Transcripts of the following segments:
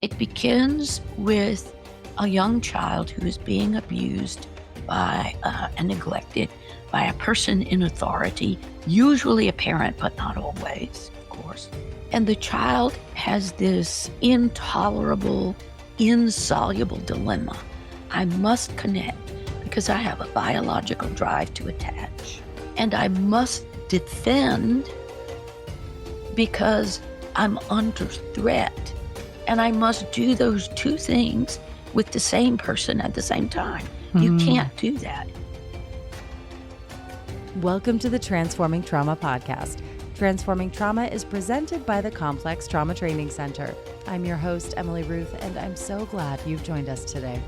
It begins with a young child who is being abused by and neglected by a person in authority, usually a parent, but not always, of course. And the child has this intolerable, insoluble dilemma. I must connect because I have a biological drive to attach. And I must defend because I'm under threat. And I must do those two things with the same person at the same time. You can't do that. Welcome to the Transforming Trauma podcast. Transforming Trauma is presented by the Complex Trauma Training Center. I'm your host, Emily Ruth, and I'm so glad you've joined us today.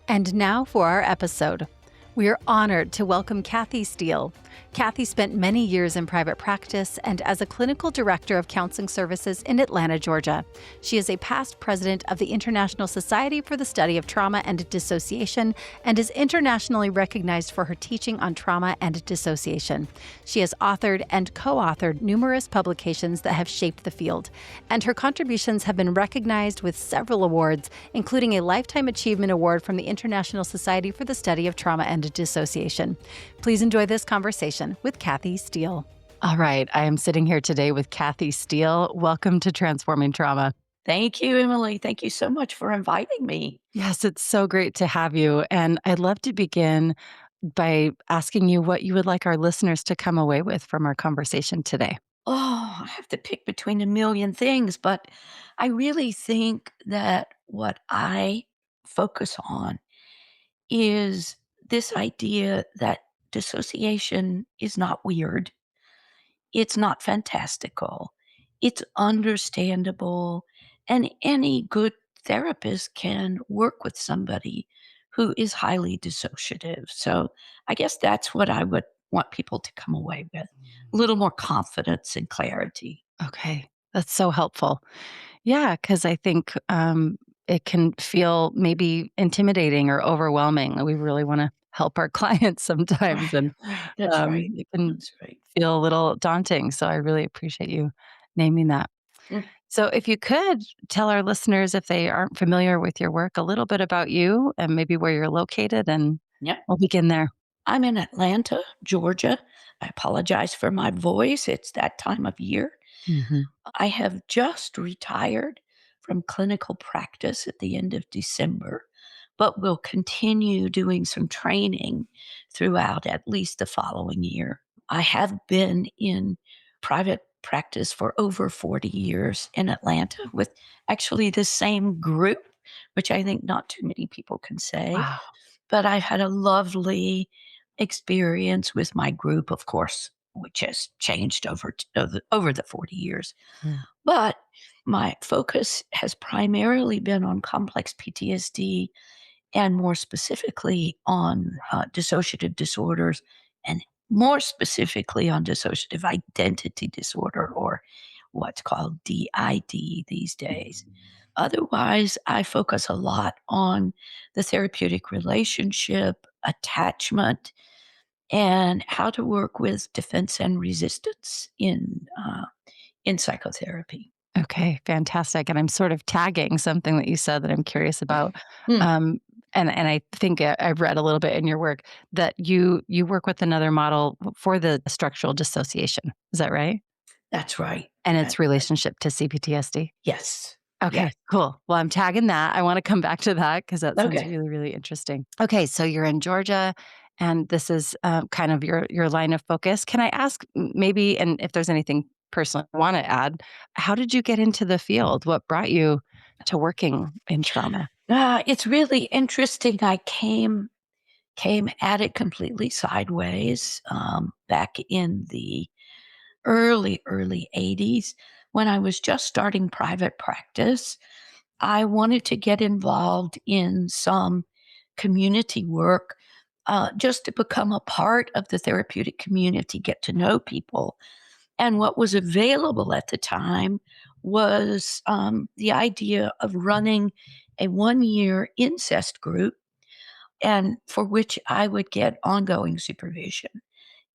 And now for our episode. We are honored to welcome Kathy Steele. Kathy spent many years in private practice and as a clinical director of counseling services in Atlanta, Georgia. She is a past president of the International Society for the Study of Trauma and Dissociation and is internationally recognized for her teaching on trauma and dissociation. She has authored and co-authored numerous publications that have shaped the field, and her contributions have been recognized with several awards, including a Lifetime Achievement Award from the International Society for the Study of Trauma and Dissociation. Please enjoy this conversation with Kathy Steele. All right, I am sitting here today with Kathy Steele. Welcome to Transforming Trauma. Thank you, Emily. Thank you so much for inviting me. Yes, it's so great to have you. And I'd love to begin by asking you what you would like our listeners to come away with from our conversation today. Oh, I have to pick between a million things, but I really think that what I focus on is this idea that dissociation is not weird. It's not fantastical. It's understandable. And any good therapist can work with somebody who is highly dissociative. So I guess that's what I would want people to come away with, a little more confidence and clarity. Okay, that's so helpful. Yeah, because I think it can feel maybe intimidating or overwhelming. We really want to help our clients sometimes, and Right. That's right. it can That's right. feel a little daunting. So I really appreciate you naming that. Mm, So if you could tell our listeners, if they aren't familiar with your work, a little bit about you and maybe where you're located, and yeah. we'll begin there. I'm in Atlanta, Georgia. I apologize for my voice. It's that time of year. Hmm. I have just retired from clinical practice at the end of December, but will continue doing some training throughout at least the following year. I have been in private practice for over 40 years in Atlanta with actually the same group, which I think not too many people can say. Wow. But I've had a lovely experience with my group, of course, which has changed over the 40 years. Yeah. But my focus has primarily been on complex PTSD and more specifically on dissociative disorders and more specifically on dissociative identity disorder or what's called DID these days. Otherwise, I focus a lot on the therapeutic relationship, attachment, and how to work with defense and resistance in psychotherapy. Okay, fantastic. And I'm sort of tagging something that you said that I'm curious about. Hmm, Um, and I think I've read a little bit in your work that you work with another model for the structural dissociation. Is that right? that's right. And That's its right. relationship to CPTSD. Yes. Yes. Okay, cool. Well, I'm tagging that. I want to come back to that because that sounds Okay. really, really interesting. Okay, so you're in Georgia, and this is kind of your line of focus. Can I ask maybe, and if there's anything personal you want to add, how did you get into the field? What brought you to working in trauma? It's really interesting. I came at it completely sideways back in the early 80s when I was just starting private practice. I wanted to get involved in some community work just to become a part of the therapeutic community, get to know people. And what was available at the time was the idea of running a 1 year incest group, and for which I would get ongoing supervision.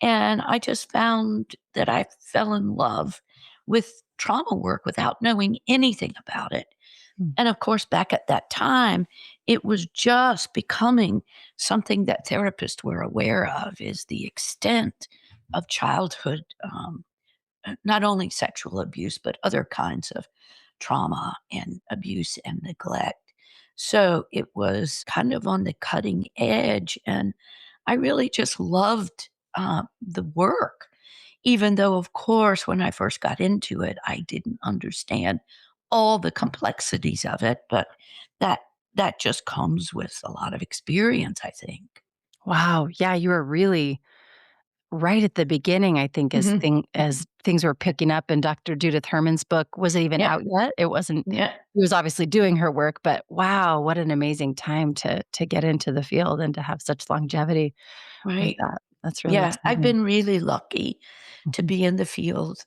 And I just found that I fell in love with trauma work without knowing anything about it. Mm. And of course, back at that time, it was just becoming something that therapists were aware of is the extent of childhood, not only sexual abuse, but other kinds of trauma and abuse and neglect. So it was kind of on the cutting edge. And I really just loved the work, even though, of course, when I first got into it, I didn't understand all the complexities of it. But that that just comes with a lot of experience, I think. Wow. Yeah, you were really right at the beginning, I think, Hmm. Hmm. as things were picking up and Dr. Judith Herman's book was it even Yeah, out yet? It wasn't yeah, she was obviously doing her work, but wow, what an amazing time to get into the field and to have such longevity with right. that. That's really Yeah, I've exciting. been really lucky to Mhm. be in the field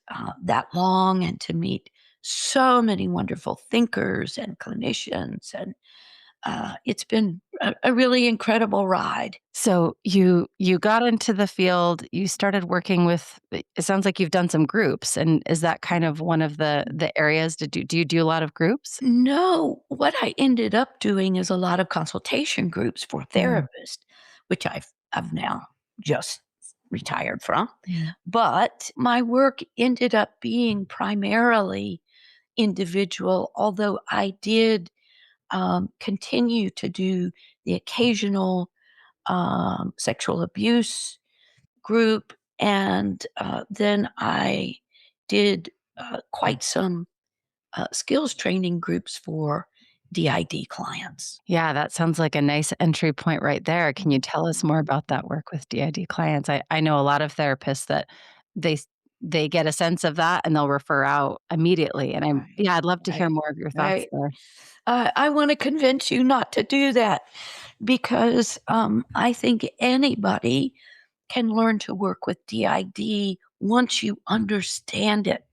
that long and to meet so many wonderful thinkers and clinicians. And it's been a really incredible ride. So you got into the field, you started working with it sounds like you've done some groups, and is that kind of one of the areas to do you do a lot of groups? No, what I ended up doing is a lot of consultation groups for Mm, therapists, which I've now just retired from. mm. But my work ended up being primarily individual, although I did continue to do the occasional sexual abuse group. And then I did quite some skills training groups for DID clients. Yeah, that sounds like a nice entry point right there. Can you Mhm. tell us more about that work with DID clients? I know a lot of therapists that they s they get a sense of that and they'll refer out immediately, and Right, I'd love to hear right, more of your thoughts right. there. I want to convince you not to do that because I think anybody can learn to work with DID once you understand it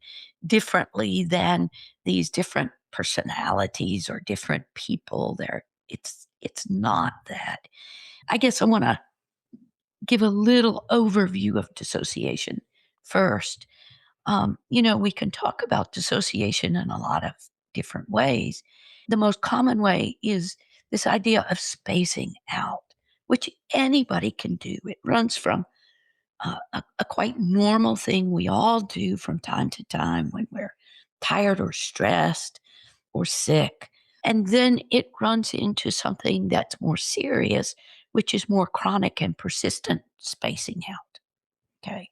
differently than these different personalities or different people. There, it's not that. I guess I want to give a little overview of dissociation first. We can talk about dissociation in a lot of different ways. The most common way is this idea of spacing out, which anybody can do. It runs from a quite normal thing we all do from time to time when we're tired or stressed or sick. And then it runs into something that's more serious, which is more chronic and persistent spacing out. Okay.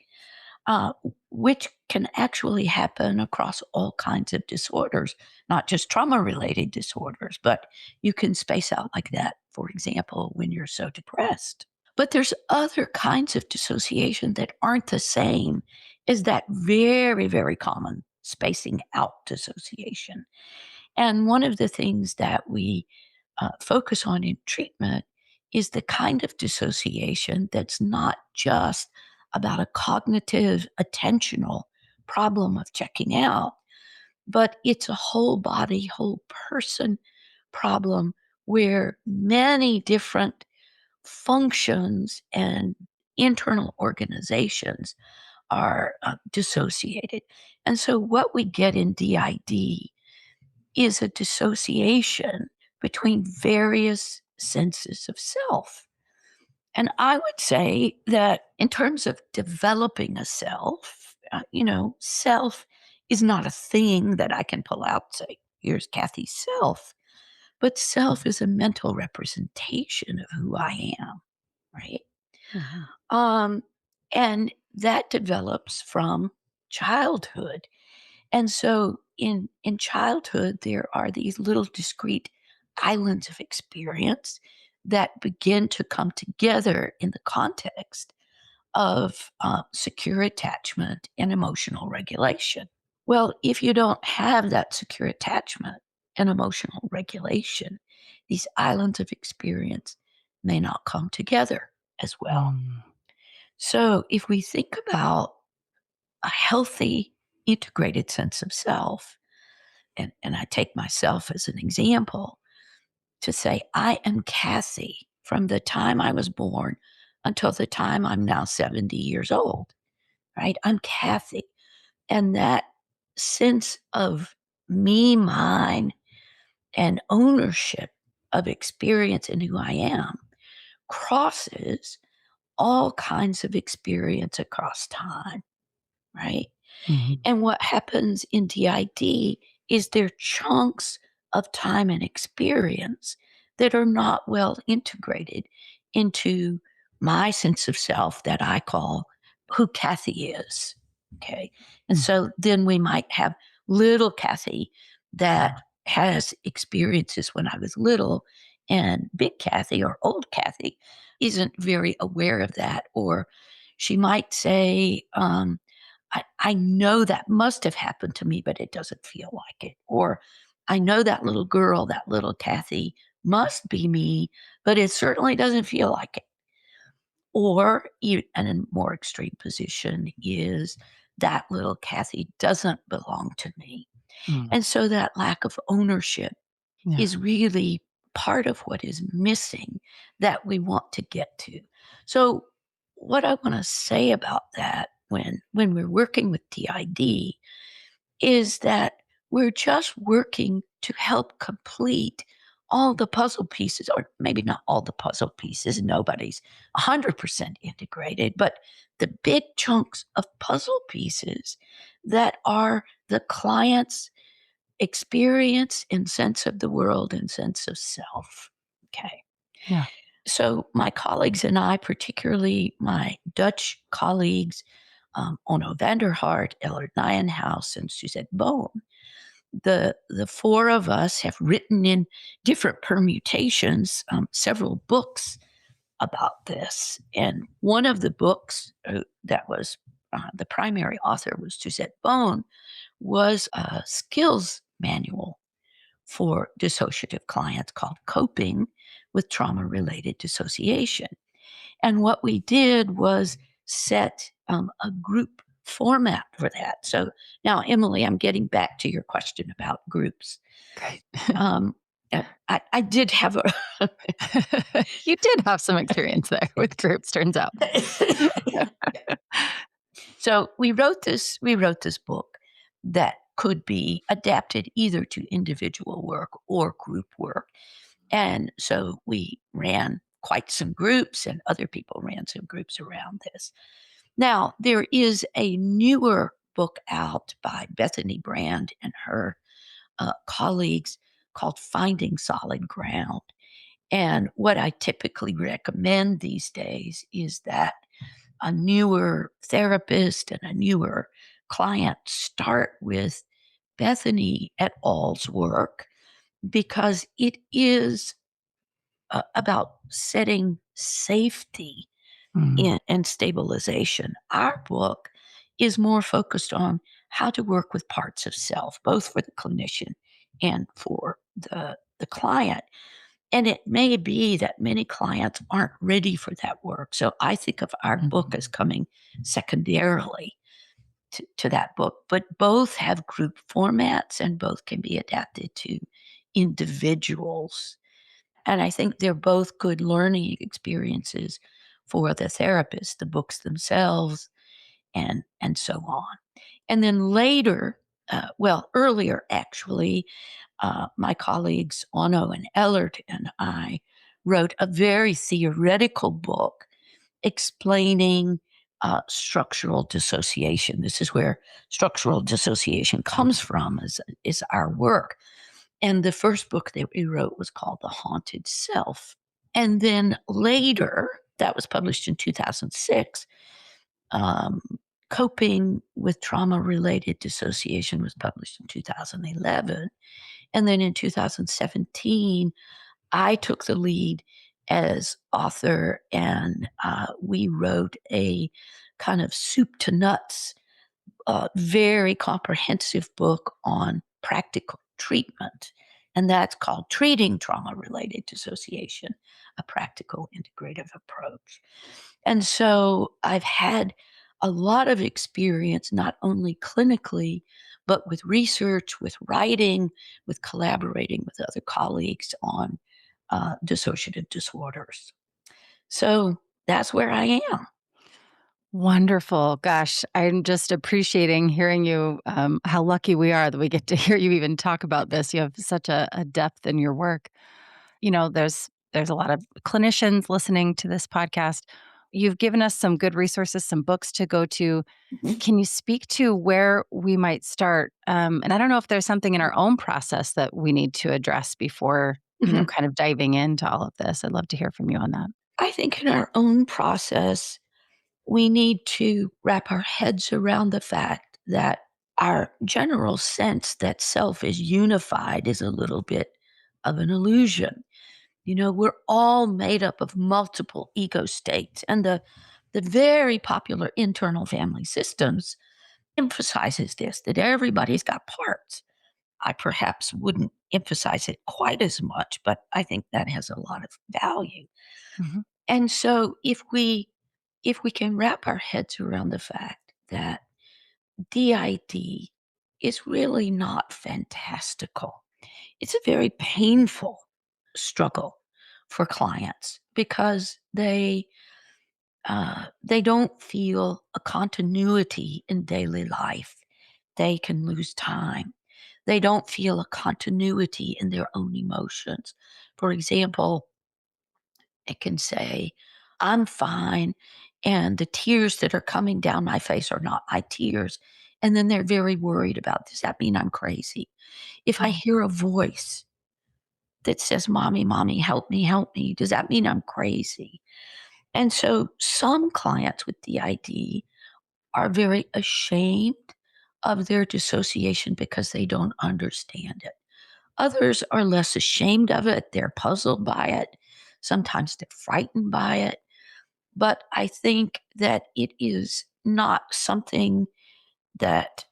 Uh, which can actually happen across all kinds of disorders, not just trauma related disorders, but you can space out like that, for example, when you're so depressed. But there's other kinds of dissociation that aren't the same as that very, very common spacing out dissociation. And one of the things that we focus on in treatment is the kind of dissociation that's not just about a cognitive, attentional problem of checking out, but it's a whole body, whole person problem where many different functions and internal organizations are dissociated. And so, what we get in DID is a dissociation between various senses of self. And I would say that in terms of developing a self, self is not a thing that I can pull out and say, here's Kathy's self, but self is a mental representation of who I am, right? Mhm. Um, and that develops from childhood. And so in childhood, there are these little discrete islands of experience that begin to come together in the context of secure attachment and emotional regulation. Well, if you don't have that secure attachment and emotional regulation, these islands of experience may not come together as well. Mm. So if we think about a healthy, integrated sense of self, and I take myself as an example to say, I am Kathy from the time I was born until the time I'm now 70 years old, right? I'm Kathy. And that sense of me, mine, and ownership of experience and who I am crosses all kinds of experience across time, right? Mhm. And what happens in DID is there are chunks of time and experience that are not well integrated into my sense of self that I call who Kathy is. Okay. And Mhm. so then we might have little Kathy that has experiences when I was little, and big Kathy or old Kathy isn't very aware of that. Or she might say, I know that must have happened to me, but it doesn't feel like it. Or I know that little girl, that little Kathy must be me, but it certainly doesn't feel like it. Or, and a more extreme position is that little Kathy doesn't belong to me. Mm. And so that lack of ownership Yeah. is really part of what is missing that we want to get to. So, what I want to say about that when we're working with DID is that we're just working to help complete all the puzzle pieces, or maybe not all the puzzle pieces. Nobody's 100% integrated, but the big chunks of puzzle pieces that are the client's experience and sense of the world and sense of self. Okay. Yeah. So, my colleagues and I, particularly my Dutch colleagues, Onno van der Hart, Ellert Nijenhuis, and Suzette Bohm, the four of us have written in different permutations several books about this. And one of the books that was the primary author was Suzette Bohm, was a skills manual for dissociative clients called Coping with Trauma Related Dissociation. And what we did was set a group format for that. So now, Emily, I'm getting back to your question about groups. Great. Um, I did have a. You did have some experience there with groups, turns out. So we wrote this book that could be adapted either to individual work or group work. And so we ran quite some groups, and other people ran some groups around this. Now, there is a newer book out by Bethany Brand and her colleagues called Finding Solid Ground. And what I typically recommend these days is that a newer therapist and a newer client start with Bethany et al.'s work, because it is about setting safety Mhm. and stabilization. Our book is more focused on how to work with parts of self, both for the clinician and for the client. And it may be that many clients aren't ready for that work. So I think of our book Mhm. as coming secondarily to that book, but both have group formats and both can be adapted to individuals. And I think they're both good learning experiences for the therapist, the books themselves, and so on. And then later, earlier actually, my colleagues Onno and Ellert and I wrote a very theoretical book explaining structural dissociation. This is where structural dissociation comes from, is our work. And the first book that we wrote was called The Haunted Self. And then later, that was published in 2006. Um, Coping with Trauma Related Dissociation was published in 2011. And then in 2017, I took the lead as author, and we wrote a kind of soup to nuts, very comprehensive book on practical treatment. And that's called Treating Trauma Related Dissociation, a Practical Integrative Approach. And so I've had a lot of experience, not only clinically, but with research, with writing, with collaborating with other colleagues on dissociative disorders. So that's where I am. Wonderful. Gosh, I'm just appreciating hearing you, how lucky we are that we get to hear you even talk about this. You have such a depth in your work. There's a lot of clinicians listening to this podcast. You've given us some good resources, some books to go to. Mhm. Can you speak to where we might start? And I don't know if there's something in our own process that we need to address before, Mhm. kind of diving into all of this. I'd love to hear from you on that. I think in our own process, we need to wrap our heads around the fact that our general sense that self is unified is a little bit of an illusion. We're all made up of multiple ego states, and the very popular internal family systems emphasizes this, that everybody's got parts. I perhaps wouldn't emphasize it quite as much, but I think that has a lot of value. Mhm. And so if we can wrap our heads around the fact that DID is really not fantastical. It's a very painful struggle for clients because they don't feel a continuity in daily life. They can lose time. They don't feel a continuity in their own emotions. For example, it can say, I'm fine. And the tears that are coming down my face are not my tears. And then they're very worried about, does that mean I'm crazy? If I Mm, hear a voice that says, Mommy, Mommy, help me, does that mean I'm crazy? And so some clients with DID are very ashamed of their dissociation because they don't understand it. Others are less ashamed of it. They're puzzled by it. Sometimes they're frightened by it. But I think that it is not something that,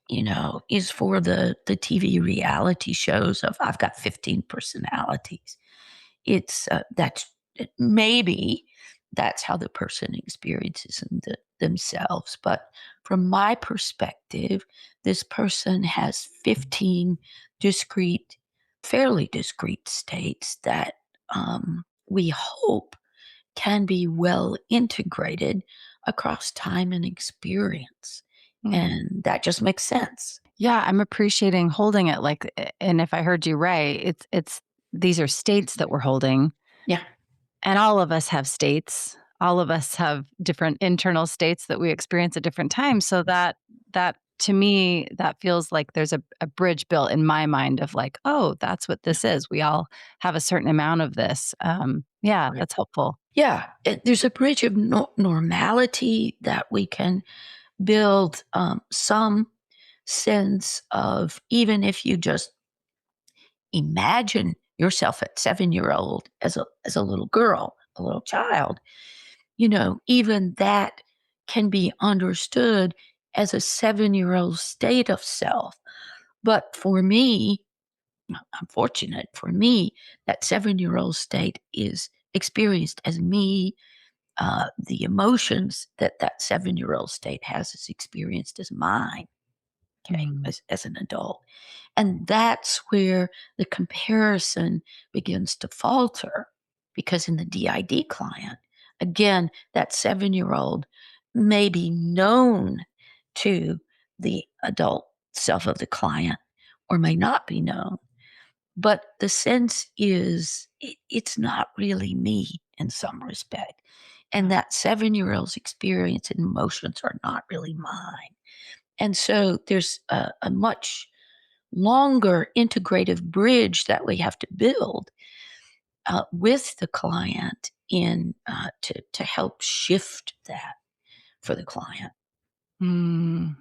is for the TV reality shows of I've got 15 personalities. It's maybe that's how the person experiences themselves. But from my perspective, this person has 15 discrete, fairly discrete states that we hope can be well integrated across time and experience. mm. And that just makes sense. Yeah, I'm appreciating holding it and if I heard you right, it's these are states that we're holding, Yeah. and all of us have states. All of us have different internal states that we experience at different times, so that to me, that feels like there's a bridge built in my mind of like, "Oh, that's what Yeah. this is. We all have a certain amount of this." Yeah, Right. that's helpful. Yeah. There's a bridge of normality that we can build some sense of, even if you just imagine yourself at 7 year old as a little girl, a little child, even that can be understood as a 7 year old state of self. But for me, I'm fortunate, for me, that 7 year old state is experienced as me. The emotions that that 7 year old state has is experienced as mine, okay, Mm, as an adult. And that's where the comparison begins to falter because in the DID client, again, that 7 year old may be known to the adult self of the client or may not be known. But the sense is it's not really me in some respect. And yeah. that 7 year old's experience and emotions are not really mine. And so there's a much longer integrative bridge that we have to build with the client to help shift that for the client. Mm.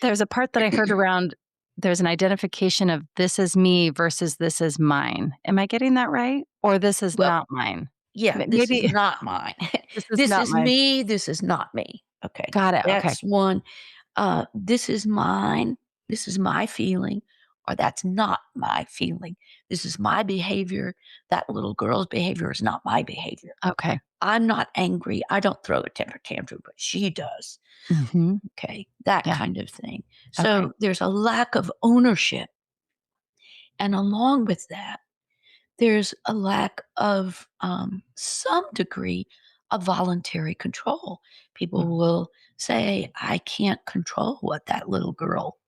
There's a part that I heard around there's an identification of this is me versus this is mine. Am I getting that right? Or this is Well, not mine? yeah, this is Maybe not mine. this is This not is mine. me. This is not me. Okay, Got it, okay. that's one. This is mine. This is my feeling, or that's not my feeling. This is my behavior. That little girl's behavior is not my behavior. Okay. I'm not angry. I don't throw a temper tantrum, but she does. Mhm. Okay, that Yeah, kind of thing. okay. So there's a lack of ownership. And along with that, there's a lack of some degree of voluntary control. Mm, People will say, I can't control what that little girl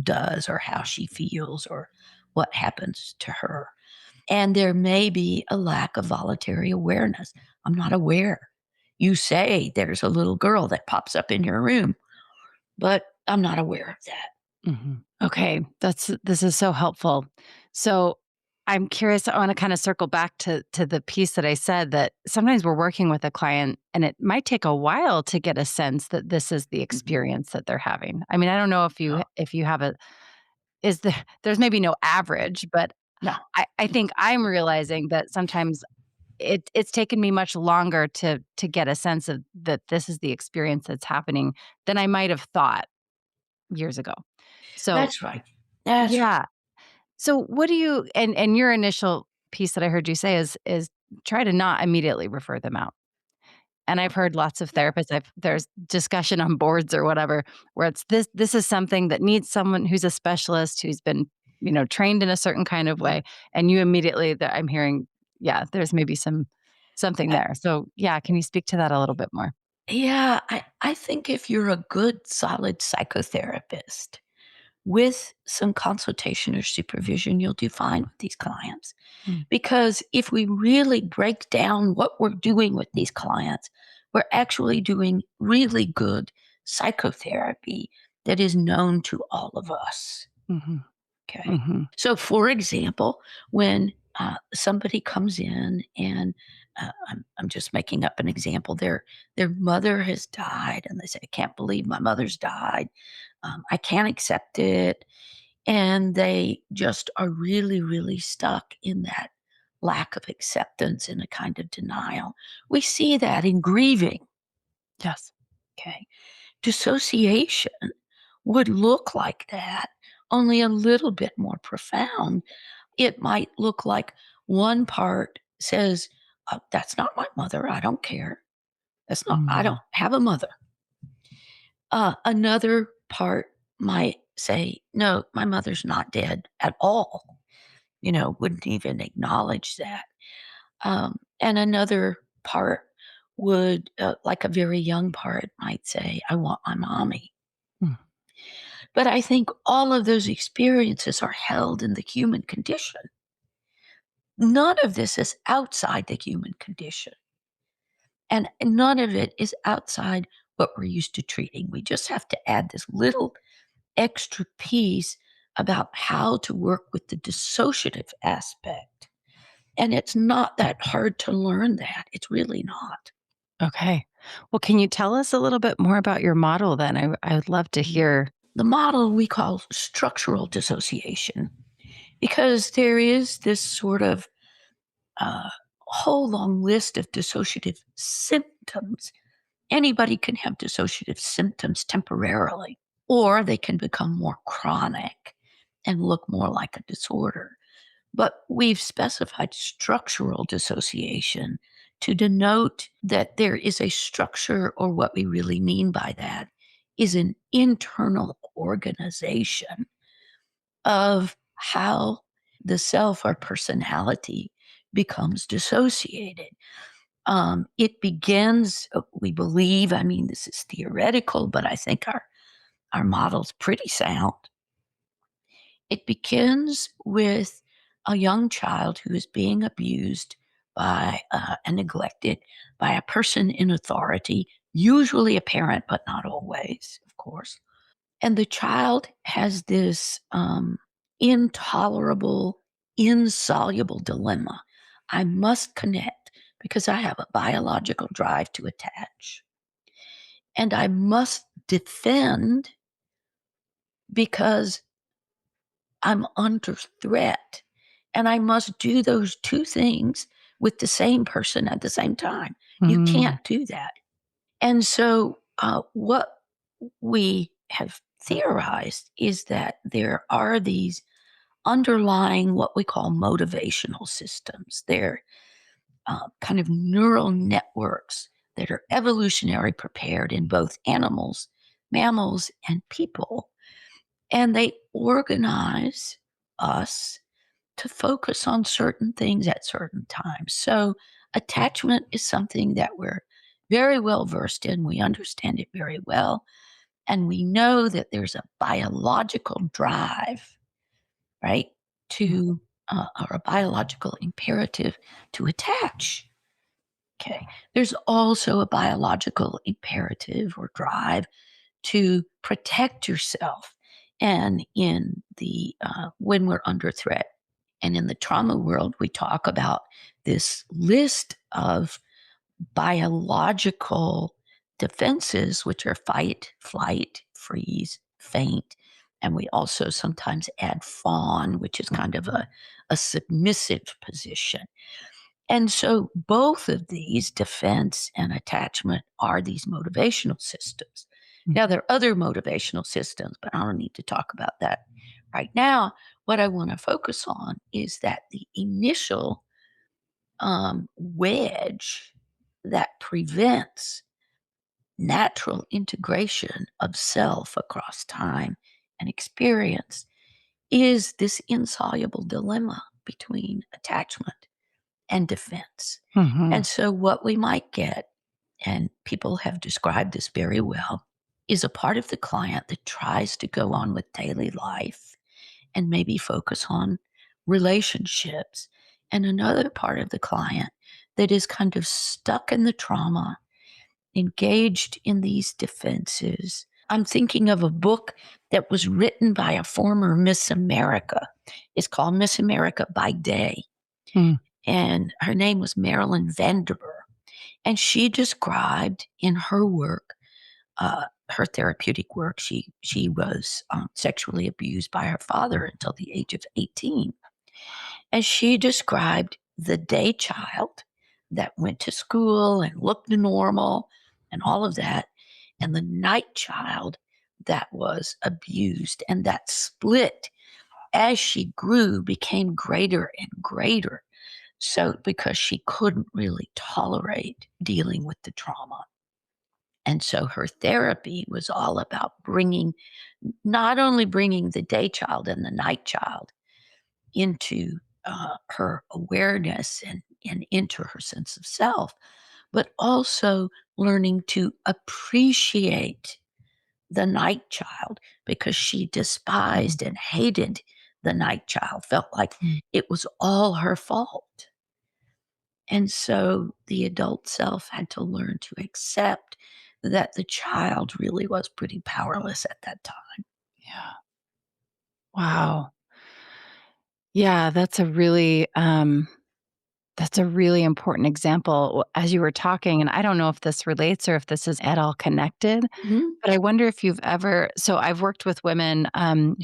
does or how she feels or what happens to her. And there may be a lack of voluntary awareness. I'm not aware. You say there's a little girl that pops up in your room, but I'm not aware of that. Mhm. Okay, this is so helpful. So, I'm curious, I wanna kinda circle back to the piece that I said that sometimes we're working with a client, and it might take a while to get a sense that this is the Mhm. experience that they're having. I mean, I don't know No, if you have a is there there's maybe no average, but no, I think I'm realizing that sometimes it's taken me much longer to get a sense of that this is the experience that's happening than I might have thought years ago. So, that's right. That's right. yeah. So what do you and your initial piece that I heard you say is try to not immediately refer them out. And I've heard lots of Yeah. therapists, there's discussion on boards or whatever, where it's this is something that needs someone who's a specialist, who's been, trained in a certain kind of way, and you immediately that I'm hearing, yeah, there's maybe something Uh, there. So, yeah, can you speak to that a little bit more? yeah, I think if you're a good, solid psychotherapist with some consultation or supervision, you'll do fine with these clients. Mm, Because if we really break down what we're doing with these clients, we're actually doing really good psychotherapy that is known to all of us. mhm, Okay. mhm, So, for example, when somebody comes in and I'm just making up an example, their mother has died, and they say, "I can't believe my mother's died. I can't accept it," and they just are really, really stuck in that lack of acceptance and a kind of denial. We see that in grieving. yes. Okay. Dissociation would look like that, only a little bit more profound. It might look like one part says, That's not my mother. I don't care. I don't Mhm, have a mother. Another part might say, No, my mother's not dead at all. Wouldn't even acknowledge that. And another part would, like a very young part, might say, I want my mommy. mm, But I think all of those experiences are held in the human condition. None of this is outside the human condition. And none of it is outside what we're used to treating. We just have to add this little extra piece about how to work with the dissociative aspect. And it's not that hard to learn that. It's really not. okay. Well, can you tell us a little bit more about your model then? I would love to hear. The model we call structural dissociation because there is this sort of uh, whole long list of dissociative symptoms. Anybody can have dissociative symptoms temporarily, or they can become more chronic and look more like a disorder. But we've specified structural dissociation to denote that there is a structure, or what we really mean by that is an internal organization of how the self or personality becomes dissociated. It begins, we believe, I mean, this is theoretical, but I think our model's pretty sound. It begins with a young child who is being abused by and neglected by a person in authority, usually a parent, but not always, of course. And the child has this intolerable, insoluble dilemma. I must connect because I have a biological drive to attach. And I must defend because I'm under threat. And I must do those two things with the same person at the same time. You Mm, can't do that. And so, what we have theorized is that there are these underlying what we call motivational systems. They're kind of neural networks that are evolutionary prepared in both animals, mammals, and people. And they organize us to focus on certain things at certain times. So, attachment is something that we're very well versed in. We understand it very well. And we know that there's a biological drive, right, to, or a biological imperative to attach. Okay. There's also a biological imperative or drive to protect yourself. And in the, when we're under threat, and in the trauma world, we talk about this list of biological defenses, which are fight, flight, freeze, faint. And we also sometimes add fawn, which is kind of a submissive position. And so both of these, defense and attachment, are these motivational systems. Now, there are other motivational systems, but I don't need to talk about that right now. What I want to focus on is that the initial wedge that prevents natural integration of self across time and experience is this insoluble dilemma between attachment and defense. Mm-hmm. And so, what we might get, and people have described this very well, is a part of the client that tries to go on with daily life and maybe focus on relationships, and another part of the client that is kind of stuck in the trauma, engaged in these defenses. I'm thinking of a book that was written by a former Miss America. It's called Miss America by Day. Mm. And her name was Marilyn Vanderber. And she described in her work, her therapeutic work, she was sexually abused by her father until the age of 18. And she described the day child that went to school and looked normal and all of that, and the night child that was abused. And that split, as she grew, became greater and greater. So, because she couldn't really tolerate dealing with the trauma. And so her therapy was all about not only bringing the day child and the night child into her awareness and into her sense of self, but also learning to appreciate the night child, because she despised and hated the night child, felt like it was all her fault. And so the adult self had to learn to accept that the child really was pretty powerless at that time. Yeah. Wow. Yeah, that's a really important example as you were talking, and I don't know if this relates or if this is at all connected, Mhm, but I wonder if you've ever so I've worked with women,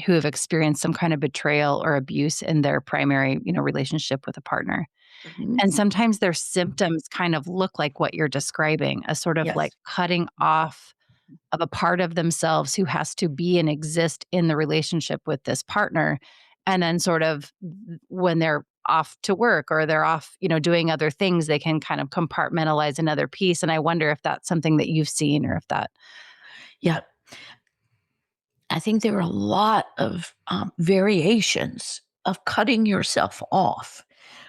who have experienced some kind of betrayal or abuse in their primary, relationship with a partner, mhm. and sometimes their symptoms kind of look like what you're describing, a sort of, like, Yes. cutting off of a part of themselves who has to be and exist in the relationship with this partner. And then sort of when they're off to work or they're off, doing other things, they can kind of compartmentalize another piece. And I wonder if that's something that you've seen or if that. Yeah. I think there are a lot of variations of cutting yourself off.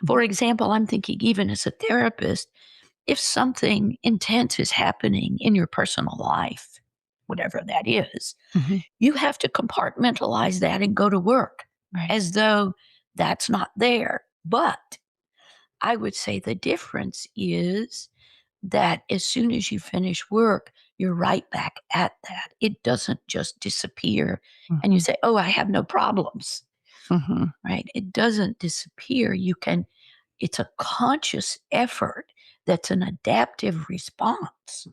For example, I'm thinking, even as a therapist, if something intense is happening in your personal life, whatever that is, Mhm. you have to compartmentalize that and go to work Right. as though that's not there. But I would say the difference is that as soon as you finish work, you're right back at that. It doesn't just disappear and you Mhm. say, oh, I have no problems, Mhm. right? It doesn't disappear. It's a conscious effort that's an adaptive response.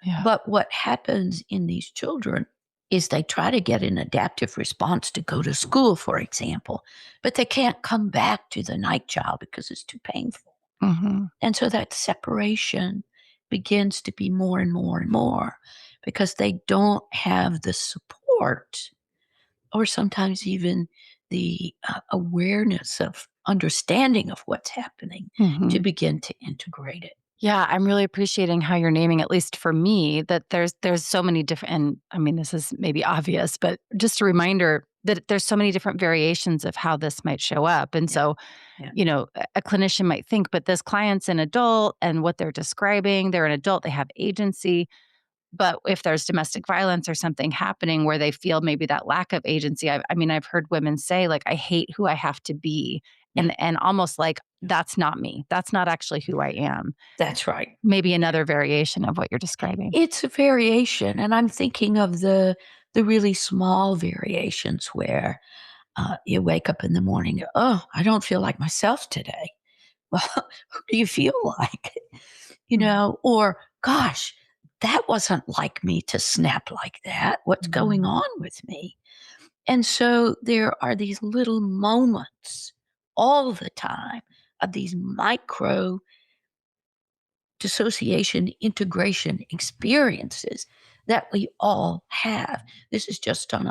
Yeah. But what happens in these children is they try to get an adaptive response to go to school, for example, but they can't come back to the night child because it's too painful. Mhm. And so that separation begins to be more and more and more because they don't have the support, or sometimes even the awareness of understanding of what's happening, to Mhm. begin to integrate it. Yeah, I'm really appreciating how you're naming, at least for me, that there's so many different, and I mean, this is maybe obvious, but just a reminder that there's so many different variations of how this might show up. And Yeah. so, Yeah. a clinician might think, but this client's an adult and what they're describing, they're an adult, they have agency. But if there's domestic violence or something happening where they feel maybe that lack of agency, I mean, I've heard women say, like, I hate who I have to be. Yeah. And almost like, that's not me. That's not actually who I am. That's right. Maybe another variation of what you're describing. It's a variation, and I'm thinking of the really small variations where, you wake up in the morning, "Oh, I don't feel like myself today." Well, who do you feel like? Mm. Or, "Gosh, that wasn't like me to snap like that. What's going Mhm. on with me?" And so there are these little moments all the time of these micro dissociation integration experiences that we all have. This is just on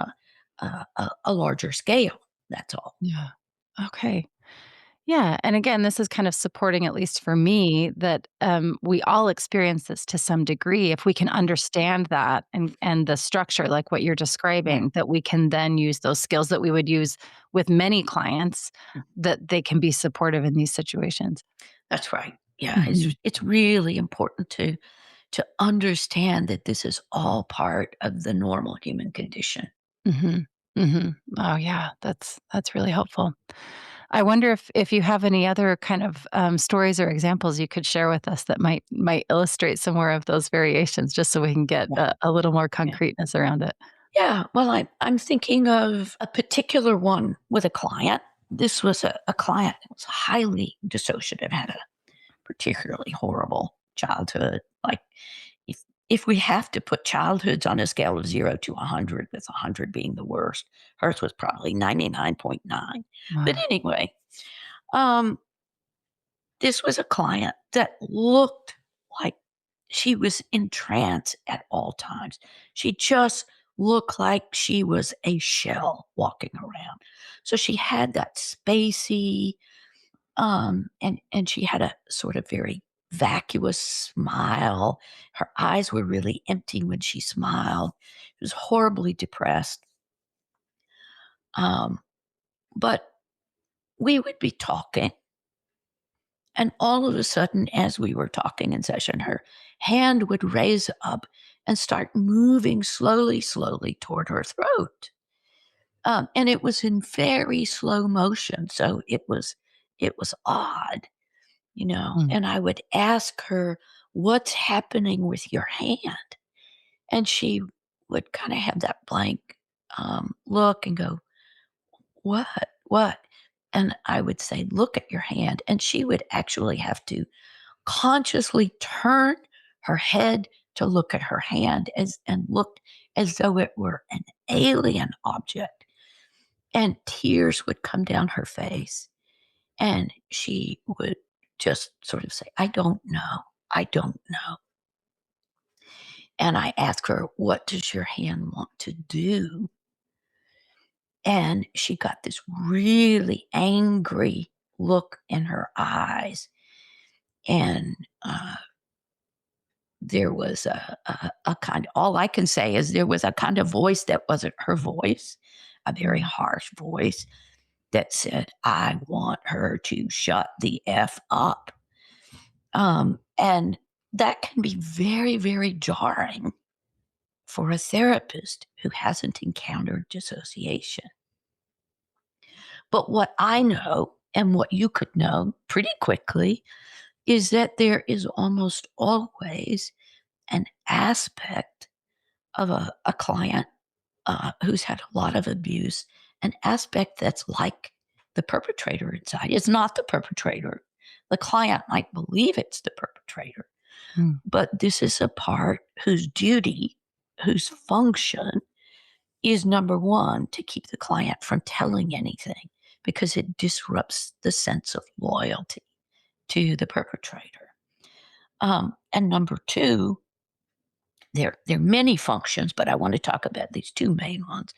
a larger scale. That's all. Yeah. Okay. Yeah, and again, this is kind of supporting, at least for me, that, we all experience this to some degree. If we can understand that and the structure, like what you're Yeah. describing, that we can then use those skills that we would use with many clients, that they can be supportive in these situations. That's right. Yeah, Mhm, it's really important to understand that this is all part of the normal human condition. mhm, mhm. Oh, yeah, that's really helpful. I wonder if you have any other kind of, stories or examples you could share with us that might illustrate some more of those variations, just so we can get Yeah. a little more Yeah. concreteness around it. Yeah. Well, I'm thinking of a particular one with a client. This was a client that was highly dissociative, had a particularly horrible childhood. Like if we have to put childhoods on a scale of 0 to 100, with 100 being the worst, hers was probably 99.9. But Wow. anyway, um, this was a client that looked like she was in trance at all times. She just looked like she was a shell walking around. So she had that spacey, and she had a sort of very vacuous smile. Her eyes were really empty when she smiled. She was horribly depressed. Um, but we would be talking, and all of a sudden, as we were talking in session, her hand would raise up and start moving slowly, slowly toward her throat. And it was in very slow motion, so it was odd. Mm, And I would ask her, "What's happening with your hand?" And she would kind of have that blank look and go, "What? What?" And I would say, "Look at your hand." And she would actually have to consciously turn her head to look at her hand and looked as though it were an alien object. And tears would come down her face. And she would just sort of say, "I don't know. I don't know." And I asked her, "What does your hand want to do?" And she got this really angry look in her eyes. And there was a kind, all I can say is there was a kind of voice that wasn't her voice, a very mm, harsh voice that said, "I want her to shut the F up." And that can be very, very jarring for a therapist who hasn't encountered dissociation. But what I know, and what you could know pretty quickly, is that there is almost always an aspect of a client who's had a lot of abuse, an aspect that's like the perpetrator inside. It's not the perpetrator. The client might believe it's the perpetrator, mm. but this is a part whose duty, whose function is number one, to keep the client from telling anything because it disrupts the sense of loyalty to the perpetrator. And number two, there are many functions, but I want to talk about these two main ones.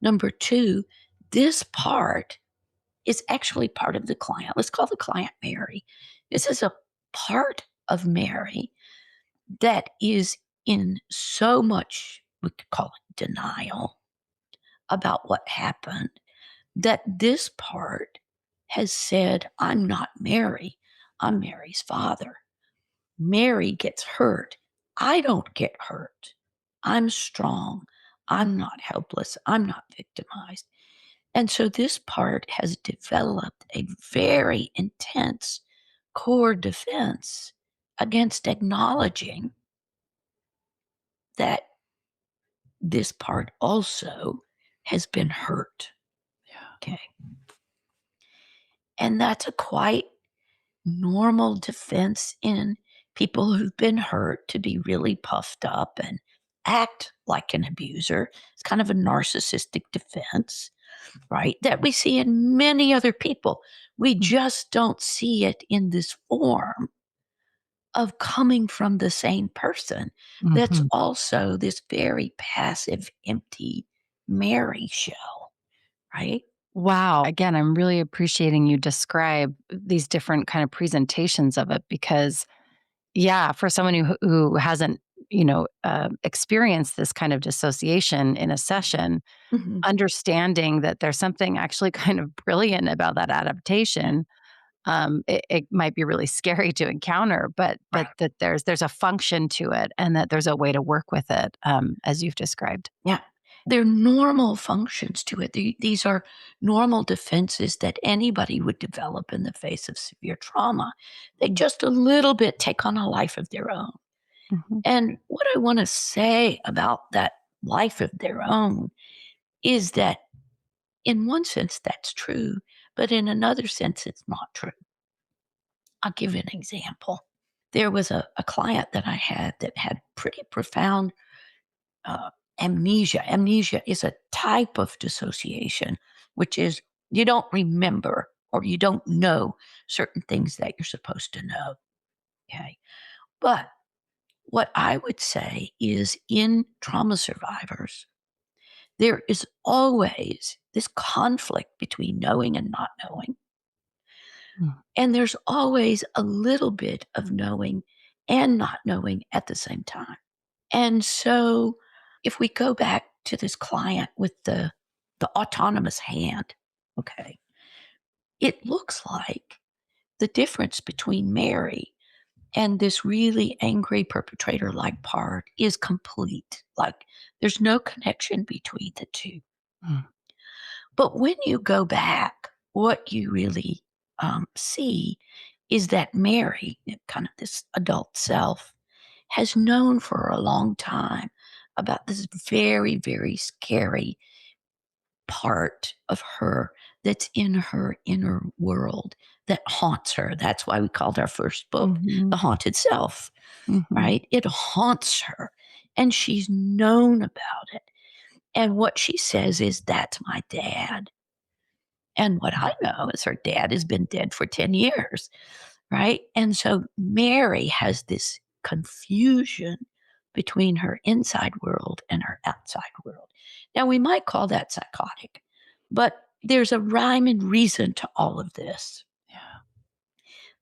Number two, this part is actually part of the client. Let's call the client Mary. This is a part of Mary that is in so much, we could call it denial about what happened, that this part has said, I'm not Mary, I'm Mary's father. Mary gets hurt. I don't get hurt. I'm strong. I'm not helpless. I'm not victimized. And so this part has developed a very intense core defense against acknowledging that this part also has been hurt. Yeah. Okay. And that's a quite normal defense in people who've been hurt, to be really puffed up and act like an abuser. It's kind of a narcissistic defense, right? That we see in many other people. We just don't see it in this form of coming from the same person that's Mm-hmm. also this very passive, empty Mary shell, right? Wow. Again, I'm really appreciating you describe these different kind of presentations of it because, yeah, for someone who hasn't, experienced this kind of dissociation in a session, Mhm. understanding that there's something actually kind of brilliant about that Yeah, adaptation. It might be really scary to encounter, but right. that there's a function to it, and that there's a way to work with it, as you've described. Yeah. There are normal functions to it. These are normal defenses that anybody would develop in the face of severe trauma. They just a little bit take on a life of their own. Mm-hmm. And what I want to say about that life of their own is that in one sense that's true, but in another sense it's not true. I'll give you an example. There was a client that I had that had pretty profound uh, amnesia. Amnesia is a type of dissociation, which is you don't remember or you don't know certain things that you're supposed to know. Okay. But what I would say is in trauma survivors, there is always this conflict between knowing and not knowing. And there's always a little bit of knowing and not knowing at the same time. And so if we go back to this client with the autonomous hand, okay, it looks like the difference between Mary and this really angry perpetrator like part is complete. Like there's no connection between the two. Mm-hmm. But when you go back, what you really see is that Mary, kind of this adult self, has known for a long time about this very, very scary part of her that's in her inner world that haunts her. That's why we called our first book Mm-hmm. The Haunted Self, Mm-hmm. right? It haunts her and she's known about it. And what she says is, that's my dad. And what I know is her dad has been dead for 10 years, right? And so Mary has this confusion between her inside world and her outside world. Now, we might call that psychotic, but there's a rhyme and reason to all of this Yeah.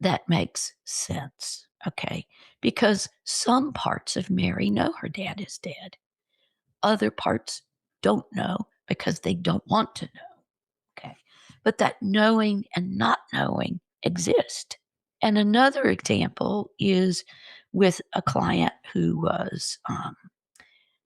that makes sense, okay? Because some parts of Mary know her dad is dead, other parts don't know because they don't want to know, okay? But that knowing and not knowing exist. And another example is with a client who was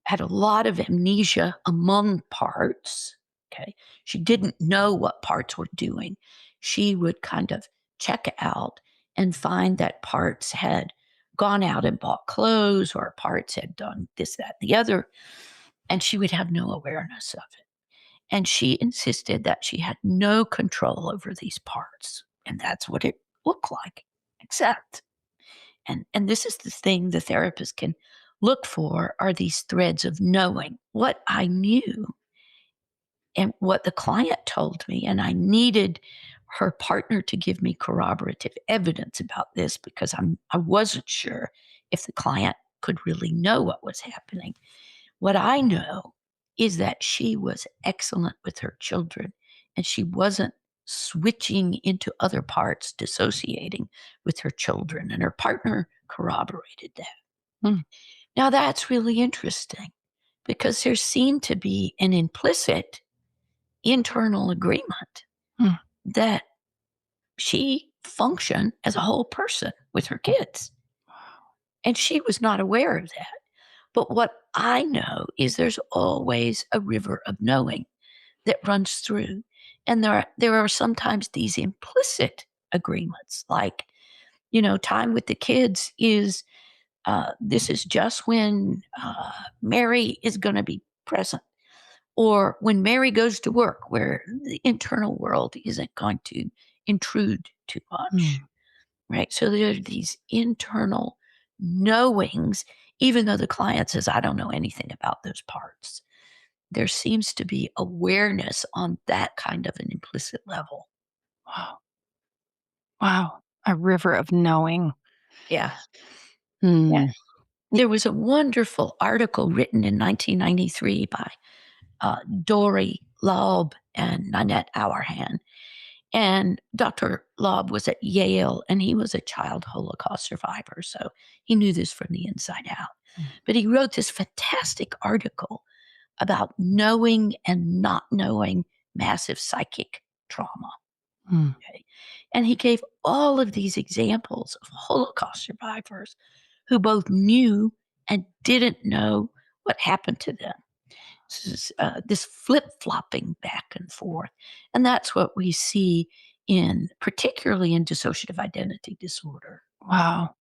had a lot of amnesia among parts. Okay, she didn't know what parts were doing. She would kind of check out and find that parts had gone out and bought clothes, or parts had done this, that, the other, and she would have no awareness of it. And she insisted that she had no control over these parts. And that's what it looked like. Except, and this is the thing the therapist can look for, are these threads of knowing. What I knew and what the client told me, and I needed her partner to give me corroborative evidence about this because I wasn't sure if the client could really know what was happening. What I know is that she was excellent with her children and she wasn't switching into other parts, dissociating with her children, and her partner corroborated that. Mm, Now, that's really interesting because there seemed to be an implicit internal agreement mm. that she functioned as a whole person with her kids. And she was not aware of that. But what I know is there's always a river of knowing that runs through. And there are sometimes these implicit agreements, like, time with the kids is this is just when Mary is going to be present, or when Mary goes to work, where the internal world isn't going to intrude too much. Mm. Right. So there are these internal knowings, even though the client says, I don't know anything about those parts. There seems to be awareness on that kind of an implicit level. Wow. Wow. A river of knowing. Yeah. Yeah. Mm. There was a wonderful article written in 1993 by Dory Laub and Nanette Auerhan. And Dr. Laub was at Yale, and he was a child Holocaust survivor. So he knew this from the inside out. Mm. But he wrote this fantastic article about knowing and not knowing massive psychic trauma. Mm. Okay? And he gave all of these examples of Holocaust survivors who both knew and didn't know what happened to them. This flip flopping back and forth. And that's what we see particularly in dissociative identity disorder. Wow.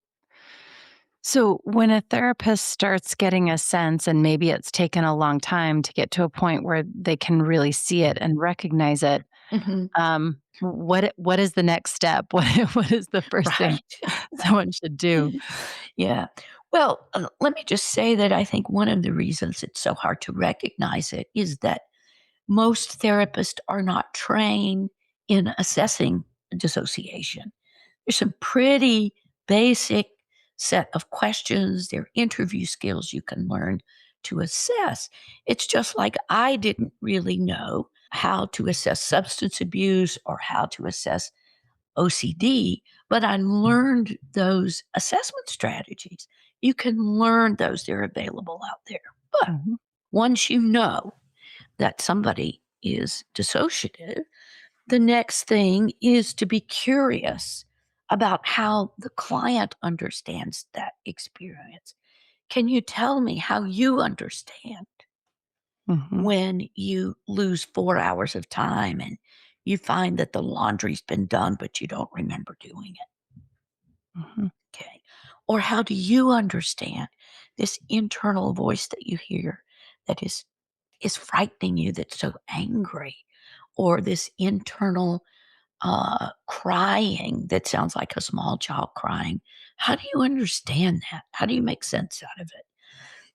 So, when a therapist starts getting a sense, and maybe it's taken a long time to get to a point where they can really see it and recognize it, Mhm. what is the next step? What is the first thing Right. someone should do? Yeah. Well, let me just say that I think one of the reasons it's so hard to recognize it is that most therapists are not trained in assessing dissociation. There's some pretty basic set of questions, there are interview skills you can learn to assess. It's just like I didn't really know how to assess substance abuse or how to assess OCD, but I learned those assessment strategies. You can learn those, they're available out there. But Mhm. once you know that somebody is dissociative, the next thing is to be curious about how the client understands that experience. Can you tell me how you understand Mhm. when you lose 4 hours of time and you find that the laundry's been done, but you don't remember doing it? Mhm. Okay. Or how do you understand this internal voice that you hear that is frightening you, that's so angry, or this internal crying that sounds like a small child crying? How do you understand that? How do you make sense out of it?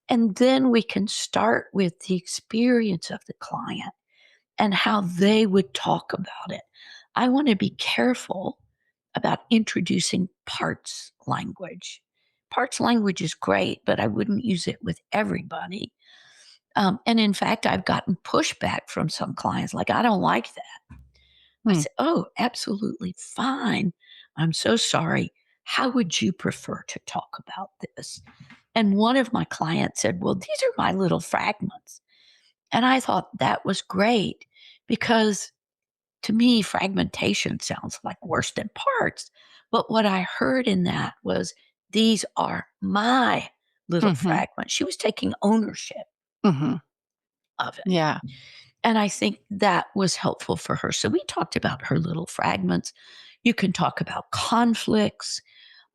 And then we can start with the experience of the client and how they would talk about it. I want to be careful about introducing parts language. Parts language is great, but I wouldn't use it with everybody. And in fact, I've gotten pushback from some clients like, I don't like that. I Mm. said, oh, absolutely fine. I'm so sorry. How would you prefer to talk about this? And one of my clients said, well, these are my little fragments. And I thought that was great because to me, fragmentation sounds like worse than parts. But what I heard in that was these are my little Mhm. fragments. She was taking ownership Mhm. of it. Yeah. And I think that was helpful for her. So we talked about her little fragments. You can talk about conflicts.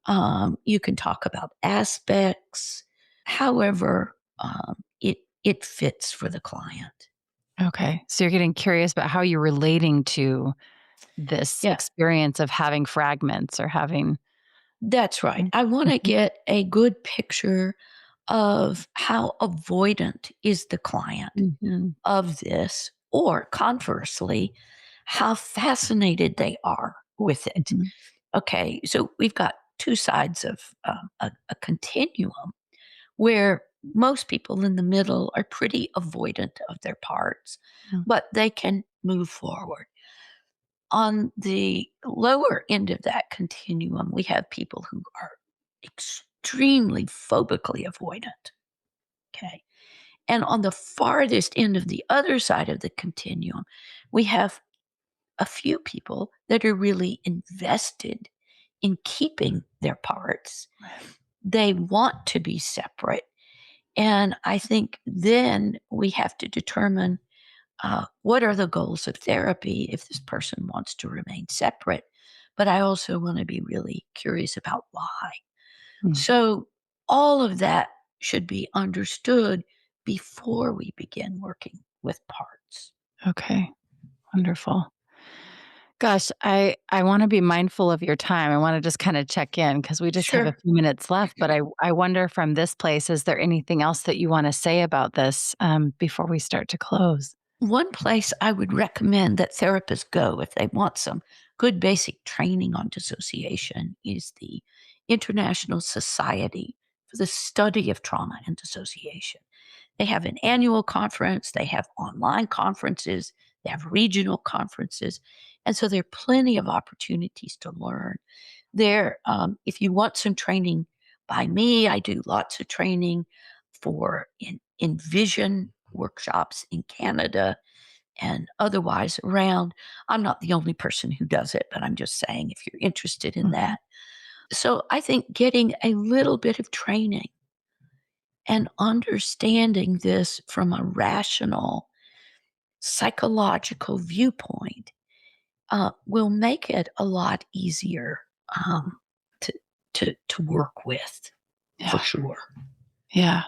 You can talk about aspects, however it fits for the client. Okay. So you're getting curious about how you're relating to this Yeah, experience of having fragments or having. that's right. Mm. I want to Mhm. get a good picture of how avoidant is the client Mhm. of this, or conversely, how fascinated they are with it. Mhm. Okay, so we've got two sides of a continuum where most people in the middle are pretty avoidant of their parts, Mm. but they can move forward. On the lower end of that continuum, we have people who are extremely phobically avoidant. Okay. And on the farthest end of the other side of the continuum, we have a few people that are really invested in keeping their parts. They want to be separate. And I think then we have to determine what are the goals of therapy if this person wants to remain separate. But I also want to be really curious about why. Mm. So all of that should be understood before we begin working with parts. Okay. Wonderful. Gosh, I wanna be mindful of your time. I wanna just kinda check in because we just have a Sure. few minutes left, but I wonder from this place, is there anything else that you wanna say about this, before we start to close? One place I would recommend that therapists go if they want some good basic training on dissociation is the International Society for the Study of Trauma and Dissociation. They have an annual conference, they have online conferences, they have regional conferences. And so there are plenty of opportunities to learn. If you want some training by me, I do lots of training for in vision workshops in Canada and otherwise around. I'm not the only person who does it, but I'm just saying if you're interested in Mhm. that. So I think getting a little bit of training and understanding this from a rational psychological viewpoint will make it a lot easier to to work with, for Yeah, sure. yeah.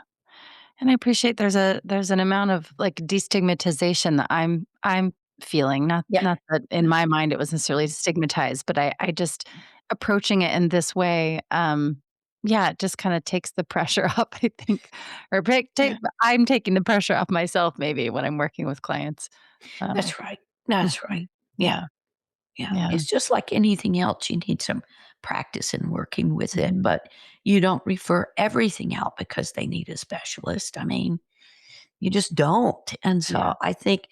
And I appreciate there's an amount of, like, destigmatization that I'm feeling, Yeah, not that in my mind it was necessarily stigmatized, but I just approaching it in this way, yeah, it just kinda takes the pressure off, I think, or yeah, I'm taking the pressure off myself maybe when I'm working with clients. Um, that's right. That's right. mhm. Yeah, Yeah, yeah. yeah. It's just like anything else. You need some practice in working with it, Mhm. but you don't refer everything out because they need a specialist. I mean, you just don't. And Yeah, so I think,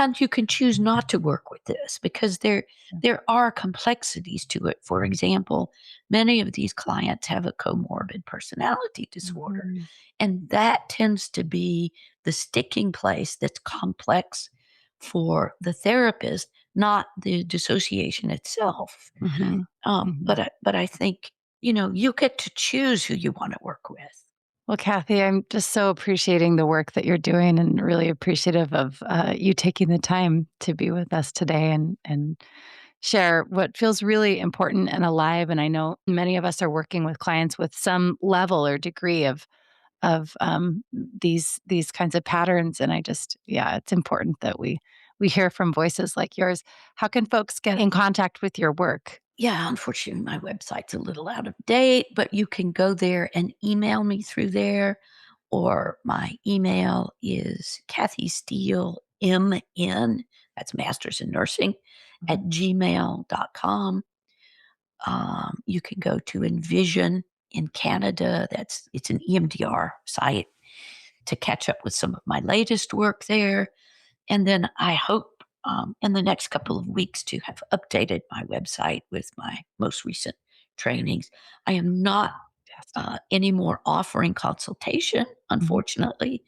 and you can choose not to work with this because yeah. there are complexities to it. For example, many of these clients have a comorbid personality disorder, Mhm. and that tends to be the sticking place that's complex for the therapist, not the dissociation itself. Mhm. Mhm. But I think you get to choose who you want to work with. Well, Kathy, I'm just so appreciating the work that you're doing and really appreciative of you taking the time to be with us today and share what feels really important and alive. And I know many of us are working with clients with some level or degree of these kinds of patterns. And I just, yeah, it's important that we hear from voices like yours. How can folks get in contact with your work? Yeah, unfortunately, my website's a little out of date, but you can go there and email me through there. Or my email is Kathy Steele, MN, that's Masters in Nursing, at Mhm. gmail.com. You can go to Envision in Canada. It's an EMDR site to catch up with some of my latest work there. And then I hope in the next couple of weeks to have updated my website with my most recent trainings. I am not Fantastic. anymore offering consultation, Mhm. unfortunately,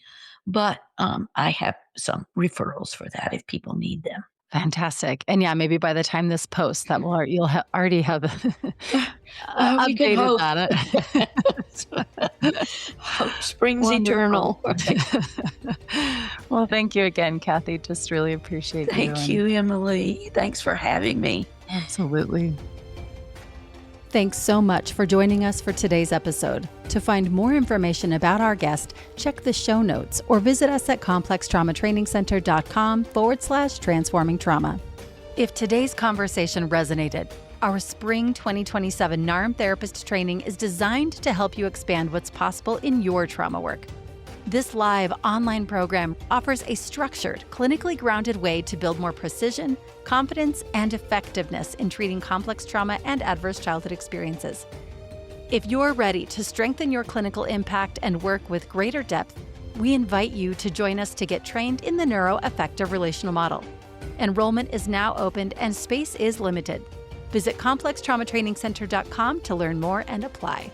but I have some referrals for that if people need them. Fantastic, and yeah, maybe by the time this posts, that will you'll already have We can updated hope. that. Hope springs Wonderful. eternal. Right? Well, thank you again, Kathy, just really appreciate you, Thank and you, Emily. Thanks for having me. absolutely. Thanks so much for joining us for today's episode. To find more information about our guest, check the show notes or visit us at complextraumatrainingcenter.com/transforming trauma. If today's conversation resonated, our Spring 2027 NARM Therapist Training is designed to help you expand what's possible in your trauma work. This live online program offers a structured, clinically grounded way to build more precision, confidence, and effectiveness in treating complex trauma and adverse childhood experiences. If you're ready to strengthen your clinical impact and work with greater depth, we invite you to join us to get trained in the neuroaffective relational model. Enrollment is now opened and space is limited. Visit complextraumatrainingcenter.com to learn more and apply.